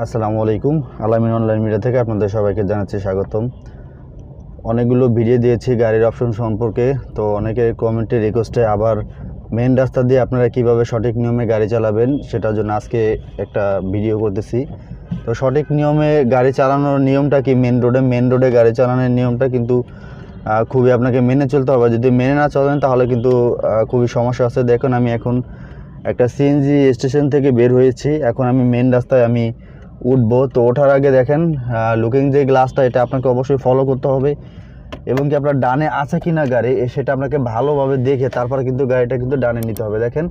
আসসালামু আলাইকুম। আলামিন অনলাইন মিডিয়া থেকে আপনাদের সবাইকে জানাচ্ছি স্বাগতম। অনেকগুলো ভিডিও দিয়েছি গাড়ির অপশন সম্পর্কে, তো অনেকের কমেন্টে রিকোয়েস্টে আবার মেন রাস্তা দিয়ে আপনারা কিভাবে সঠিক নিয়মে গাড়ি চালাবেন সেটার জন্য আজকে একটা ভিডিও করতেছি। তো সঠিক নিয়মে গাড়ি চালানোর নিয়মটা কি, মেন রোডে গাড়ি চালানোর নিয়মটা কিন্তু খুবই আপনাকে মেনে চলতে হবে। যদি মেনে না চলেন তাহলে কিন্তু খুবই সমস্যা আছে। দেখুন, আমি এখন একটা সিএনজি স্টেশন থেকে বের হয়েছি, এখন আমি মেন রাস্তায় আমি উঠবো। তো ওঠার আগে দেখেন লুকিং যে গ্লাসটা, এটা আপনাকে অবশ্যই ফলো করতে হবে এবং কি আপনার ডানে আছে কি না গাড়ি সেটা আপনাকে ভালোভাবে দেখে তারপরে কিন্তু গাড়িটা কিন্তু ডানে নিতে হবে। দেখেন,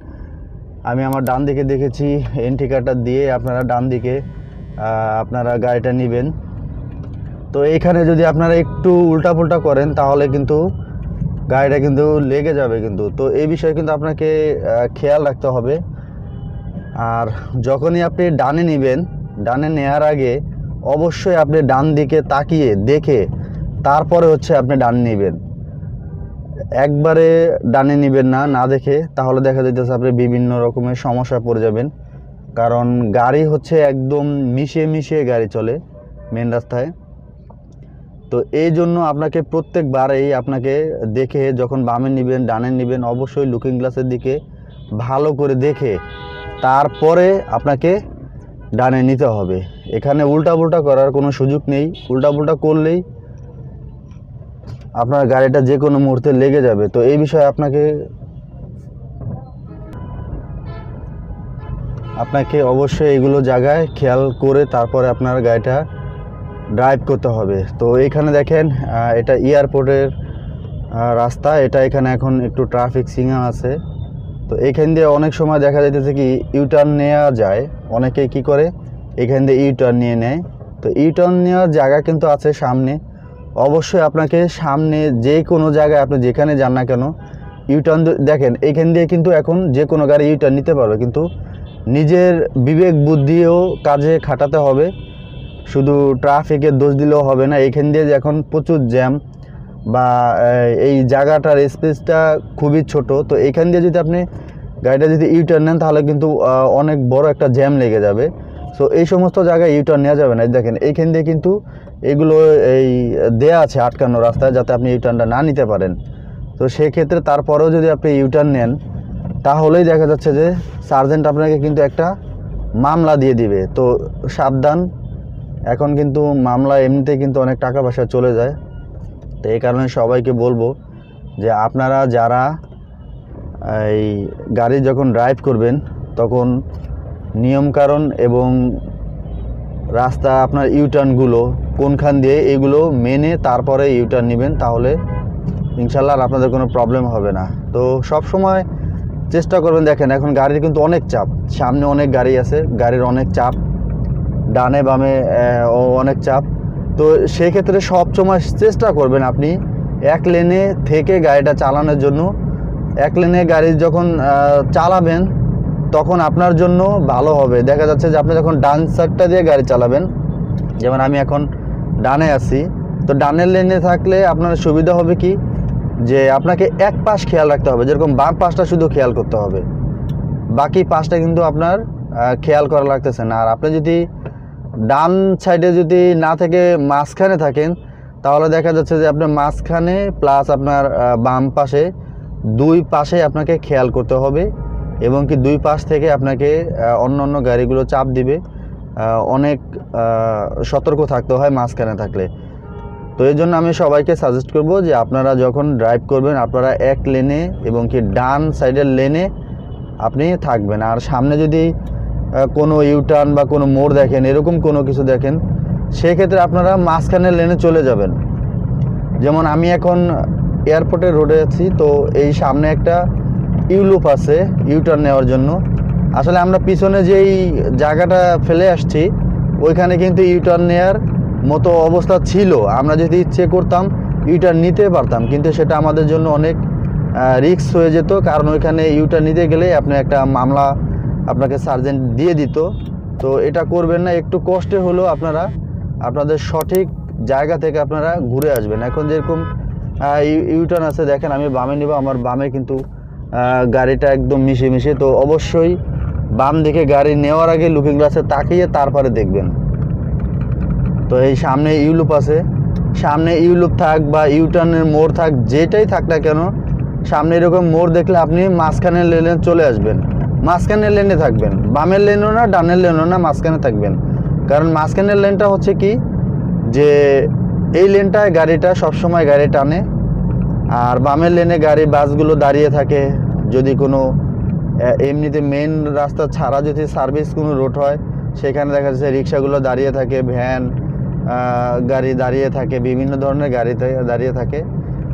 আমি আমার ডান দিকে দেখেছি, ইন্ডিকেটর দিয়ে আপনারা ডান দিকে আপনারা গাড়িটা নেবেন। তো এইখানে যদি আপনারা একটু উল্টাপুল্টা করেন তাহলে কিন্তু গাড়িটা কিন্তু লেগে যাবে কিন্তু। তো এই বিষয়ে কিন্তু আপনাকে খেয়াল রাখতে হবে। আর যখনই আপনি ডানে নেবেন, ডানে নেওয়ার আগে অবশ্যই আপনি ডান দিকে তাকিয়ে দেখে তারপরে হচ্ছে আপনি ডান নেবেন। একবারে ডানে নেবেন না, না দেখে, তাহলে দেখা যাইতেছে আপনি বিভিন্ন রকমের সমস্যায় পড়ে যাবেন। কারণ গাড়ি হচ্ছে একদম মিশিয়ে মিশিয়ে গাড়ি চলে মেন রাস্তায়। তো এই জন্য আপনাকে প্রত্যেকবারেই আপনাকে দেখে যখন বামে নেবেন ডানে নেবেন অবশ্যই লুকিং গ্লাসের দিকে ভালো করে দেখে তারপরে আপনাকে ডানে নিতে হবে। এখানে উল্টাপুল্টা করার কোনো সুযোগ নেই। উল্টাপুল্টা করলেই আপনার গাড়িটা যে কোনো মুহূর্তে লেগে যাবে। তো এই বিষয়ে আপনাকে অবশ্যই এগুলো জায়গায় খেয়াল করে তারপরে আপনার গাড়িটা ড্রাইভ করতে হবে। তো এইখানে দেখেন এটা এয়ারপোর্টের রাস্তা, এটা এখানে এখন একটু ট্রাফিক সিগন্যাল আছে। তো এইখান দিয়ে অনেক সময় দেখা যাইতেছে কি ইউটার্ন নেওয়া যায়, অনেকে কি করে এখান দিয়ে ইউটার্ন নিয়ে নেয়। তো ইউটার্ন নেওয়ার জায়গা কিন্তু আছে সামনে। অবশ্যই আপনাকে সামনে যে কোনো জায়গায় আপনি যেখানে যান না কেন ইউটার্ন দেখেন, এইখান দিয়ে কিন্তু এখন যে কোনো গাড়ি ইউটার্ন নিতে পারবে, কিন্তু নিজের বিবেক বুদ্ধিও কাজে খাটাতে হবে। শুধু ট্রাফিকের দোষ দিলেও হবে না। এইখান দিয়ে যে এখন প্রচুর জ্যাম বা এই জায়গাটার স্পেসটা খুবই ছোট, তো এইখান দিয়ে যদি আপনি গাড়িটা যদি ইউটার্ন নেন তাহলে কিন্তু অনেক বড় একটা জ্যাম লেগে যাবে। সো এই সমস্ত জায়গায় ইউটার্ন নেওয়া যাবে না। দেখেন এইখান দিয়ে কিন্তু এগুলো এই দেয়া আছে আটকানো রাস্তায়, যাতে আপনি ইউটার্নটা না নিতে পারেন। তো সেক্ষেত্রে তারপরেও যদি আপনি ইউটার্ন নেন তাহলেই দেখা যাচ্ছে যে সার্জেন্ট আপনাকে কিন্তু একটা মামলা দিয়ে দিবে। তো সাবধান, এখন কিন্তু মামলা এমনিতেই কিন্তু অনেক টাকা পয়সা চলে যায়। তো এই কারণে সবাইকে বলবো যে আপনারা যারা এই গাড়ি যখন ড্রাইভ করবেন তখন নিয়মকানুন এবং রাস্তা আপনার ইউটার্নগুলো কোনখান দিয়ে এগুলো মেনে তারপরে ইউটার্ন নেবেন, তাহলে ইনশাল্লাহ আর আপনাদের কোনো প্রবলেম হবে না। তো সব সময় চেষ্টা করবেন। দেখেন এখন গাড়ির কিন্তু অনেক চাপ, সামনে অনেক গাড়ি আছে, গাড়ির অনেক চাপ, ডানে বামে অনেক চাপ। তো সেক্ষেত্রে সবসময় চেষ্টা করবেন আপনি এক লেনে থেকে গাড়িটা চালানোর জন্য। এক লেনে গাড়ি যখন চালাবেন তখন আপনার জন্য ভালো হবে। দেখা যাচ্ছে যে আপনি যখন ডান সাইডটা দিয়ে গাড়ি চালাবেন, যেমন আমি এখন ডানে আছি, তো ডানের লেনে থাকলে আপনার সুবিধা হবে কি যে আপনাকে এক পাশ খেয়াল রাখতে হবে, যেরকম বাম পাশটা শুধু খেয়াল করতে হবে, বাকি পাশটা কিন্তু আপনার খেয়াল করা লাগতেছে না। আর আপনি যদি ডান সাইডে যদি না থেকে মাঝখানে থাকেন তাহলে দেখা যাচ্ছে যে আপনার মাঝখানে প্লাস আপনার বাম পাশে দুই পাশে আপনাকে খেয়াল করতে হবে এবং কি দুই পাশ থেকে আপনাকে অন্য অন্য গাড়িগুলো চাপ দিবে। অনেক সতর্ক থাকতে হয় মাঝখানে থাকলে। তো এই জন্য আমি সবাইকে সাজেস্ট করব যে আপনারা যখন ড্রাইভ করবেন আপনারা এক লেনে এবং কি ডান সাইডের লেনে আপনি থাকবেন। আর সামনে যদি কোনো ইউটার্ন বা কোনো মোড় দেখেন, এরকম কোনো কিছু দেখেন, সেক্ষেত্রে আপনারা মাঝখানের লেনে চলে যাবেন। যেমন আমি এখন এয়ারপোর্টের রোডে আছি, তো এই সামনে একটা ইউলুপ আছে ইউটার্ন নেওয়ার জন্য। আসলে আমরা পিছনে যেই জায়গাটা ফেলে আসছি ওইখানে কিন্তু ইউটার্ন নেওয়ার মতো অবস্থা ছিল, আমরা যদি ইচ্ছে করতাম ইউটার্ন নিতে পারতাম, কিন্তু সেটা আমাদের জন্য অনেক রিস্ক হয়ে যেত। কারণ ওইখানে ইউটার্ন নিতে গেলে আপনি একটা মামলা আপনাকে সার্জেন্ট দিয়ে দিত। তো এটা করবেন না, একটু কষ্টে হলেও আপনারা আপনাদের সঠিক জায়গা থেকে আপনারা ঘুরে আসবেন। এখন যেরকম ইউটার্ন আছে, দেখেন আমি বামে নেব, আমার বামে কিন্তু গাড়িটা একদম মিশে, তো অবশ্যই বাম দিকে গাড়ি নেওয়ার আগে লুকিং গ্লাসে তাকিয়ে তারপরে দেখবেন। তো এই সামনে ইউলুপ আছে, সামনে ইউলুপ থাক বা ইউটার্নের মোড় থাক, যেটাই থাক না কেন, সামনে এরকম মোড় দেখলে আপনি মাঝখানের লেনে চলে আসবেন, মাঝখানের লেনে থাকবেন, বামের লেনও না ডানের লেনও না, মাঝখানে থাকবেন। কারণ মাঝখানের লেনটা হচ্ছে কি, যে এই লেনটায় গাড়িটা সবসময় গাড়ি টানে, আর বামের লেনে গাড়ি বাসগুলো দাঁড়িয়ে থাকে। যদি কোনো এমনিতে মেন রাস্তা ছাড়া যদি সার্ভিস কোনো রোড হয়, সেখানে দেখা যাচ্ছে রিক্সাগুলো দাঁড়িয়ে থাকে, ভ্যান গাড়ি দাঁড়িয়ে থাকে, বিভিন্ন ধরনের গাড়ি দাঁড়িয়ে থাকে।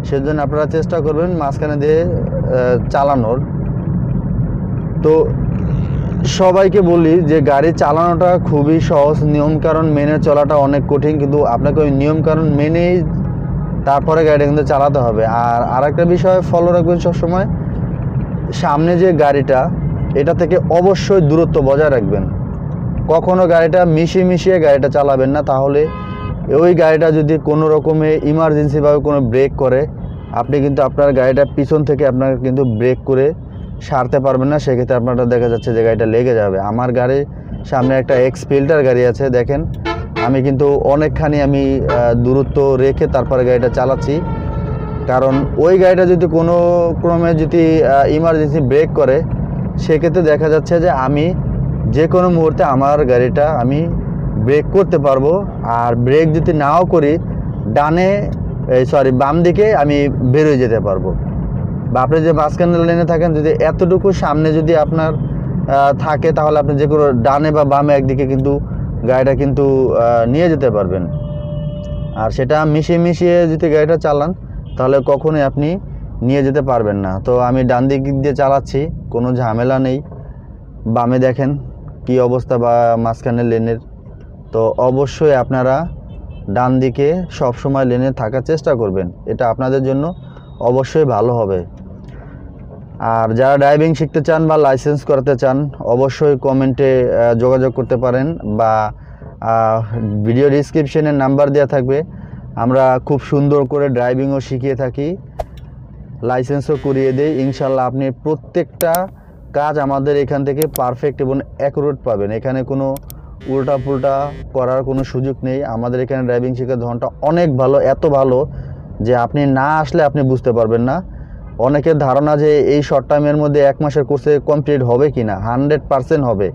সেজন্য আপনারা চেষ্টা করবেন মাঝখানে দিয়ে চালানোর। তো সবাইকে বলি যে গাড়ি চালানোটা খুবই সহজ, নিয়মকানুন মেনে চলাটা অনেক কঠিন, কিন্তু আপনাকে ওই নিয়মকানুন মেনেই তারপরে গাড়িটা কিন্তু চালাতে হবে। আর আরেকটা বিষয় ফলো রাখবেন সবসময়, সামনে যে গাড়িটা, এটা থেকে অবশ্যই দূরত্ব বজায় রাখবেন। কখনো গাড়িটা মিশিয়ে গাড়িটা চালাবেন না, তাহলে ওই গাড়িটা যদি কোনো রকমে ইমার্জেন্সিভাবে কোনো ব্রেক করে, আপনি কিন্তু আপনার গাড়িটা পিছন থেকে আপনার কিন্তু ব্রেক করে সারতে পারবেন না। সেক্ষেত্রে আপনারটা দেখা যাচ্ছে যে গাড়িটা লেগে যাবে। আমার গাড়ির সামনে একটা এক্স ফিল্টার গাড়ি আছে, দেখেন আমি কিন্তু অনেকখানি দূরত্ব রেখে তারপরে গাড়িটা চালাচ্ছি। কারণ ওই গাড়িটা যদি কোনো ক্রমে যদি ইমার্জেন্সি ব্রেক করে, সেক্ষেত্রে দেখা যাচ্ছে যে আমি যে কোনো মুহূর্তে আমার গাড়িটা আমি ব্রেক করতে পারবো। আর ব্রেক যদি নাও করি, বাম দিকে আমি বেরোয় যেতে পারবো। বা আপনি যে মাঝখানে লেনে থাকেন, যদি এতটুকু সামনে যদি আপনার থাকে, তাহলে আপনি যে কোনো ডানে বা বামে একদিকে কিন্তু গাড়িটা কিন্তু নিয়ে যেতে পারবেন। আর সেটা মিশিয়ে যদি গাড়িটা চালান, তাহলে কখনোই আপনি নিয়ে যেতে পারবেন না। তো আমি ডান দিক দিয়ে চালাচ্ছি, কোনো ঝামেলা নেই। বামে দেখেন কি অবস্থা বা মাঝখানের লেনের। তো অবশ্যই আপনারা ডান দিকে সবসময় লেনে থাকার চেষ্টা করবেন, এটা আপনাদের জন্য অবশ্যই ভালো হবে। আর যারা ড্রাইভিং শিখতে চান বা লাইসেন্স করাতে চান, অবশ্যই কমেন্টে যোগাযোগ করতে পারেন, বা ভিডিও ডিসক্রিপশনে নাম্বার দেওয়া থাকবে। আমরা খুব সুন্দর করে ড্রাইভিংও শিখিয়ে থাকি, লাইসেন্সও করিয়ে দেই। ইনশাল্লাহ আপনি প্রত্যেকটা কাজ আমাদের এখান থেকে পারফেক্ট এবং অ্যাকুরেট পাবেন। এখানে কোনো উল্টাপুল্টা করার কোনো সুযোগ নেই। আমাদের এখানে ড্রাইভিং শেখার ধরনটা অনেক ভালো, এত ভালো যে আপনি না আসলে আপনি বুঝতে পারবেন না। অনেকের ধারণা যে এই শর্ট টাইমের মধ্যে 1 মাসের কোর্সে কমপ্লিট হবে কি না, 100% হবে,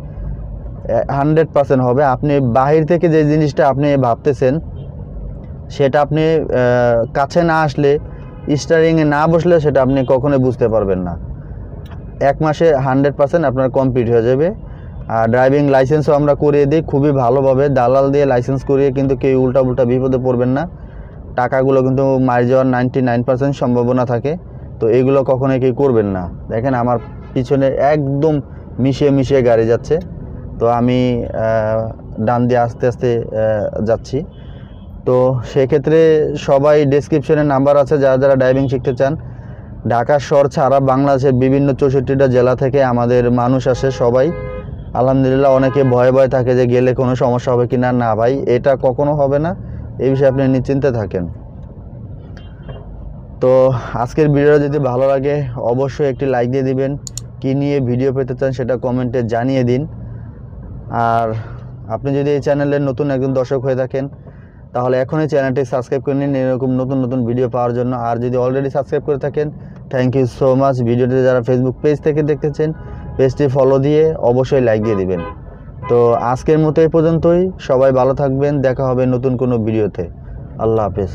100% হবে। আপনি বাহির থেকে যে জিনিসটা আপনি ভাবতেছেন, সেটা আপনি কাছে না আসলে, স্টারিংয়ে না বসলে সেটা আপনি কখনোই বুঝতে পারবেন না। 1 মাসে 100% আপনার কমপ্লিট হয়ে যাবে। আর ড্রাইভিং লাইসেন্সও আমরা করিয়ে দিই খুবই ভালোভাবে। দালাল দিয়ে লাইসেন্স করিয়ে কিন্তু কেউ উল্টা বিপদে পড়বেন না। টাকাগুলো কিন্তু মার যাওয়ার 99% সম্ভাবনা থাকে। তো এগুলো কখনোই কেউ করবেন না। দেখেন আমার পিছনে একদম মিশিয়ে গাড়ি যাচ্ছে, তো আমি ডান দিয়ে আস্তে যাচ্ছি। তো সেক্ষেত্রে সবাই ডেসক্রিপশনে নাম্বার আছে, যারা ড্রাইভিং শিখতে চান। ঢাকা শহর ছাড়া বাংলাদেশের বিভিন্ন 64টা জেলা থেকে আমাদের মানুষ আসে সবাই। আলহামদুলিল্লাহ, অনেকে ভয়ে থাকে যে গেলে কোনো সমস্যা হবে কি না। না ভাই, এটা কখনো হবে না, এই বিষয়ে আপনি নিশ্চিন্তে থাকেন। তো আজকের ভিডিওটা যদি ভালো লাগে, অবশ্যই একটি লাইক দিয়ে দিবেন। কী নিয়ে ভিডিও পেতে চান সেটা কমেন্টে জানিয়ে দিন। আর আপনি যদি এই চ্যানেলের নতুন একজন দর্শক হয়ে থাকেন, তাহলে এখনই চ্যানেলটি সাবস্ক্রাইব করে নিন এরকম নতুন ভিডিও পাওয়ার জন্য। আর যদি অলরেডি সাবস্ক্রাইব করে থাকেন, থ্যাংক ইউ সো মাচ। ভিডিওটি যারা ফেসবুক পেজ থেকে দেখতেছেন, পেজটি ফলো দিয়ে অবশ্যই লাইক দিয়ে দিবেন। তো আজকের মতো এই পর্যন্তই। সবাই ভালো থাকবেন, দেখা হবে নতুন কোনো ভিডিওতে। আল্লাহ হাফেজ।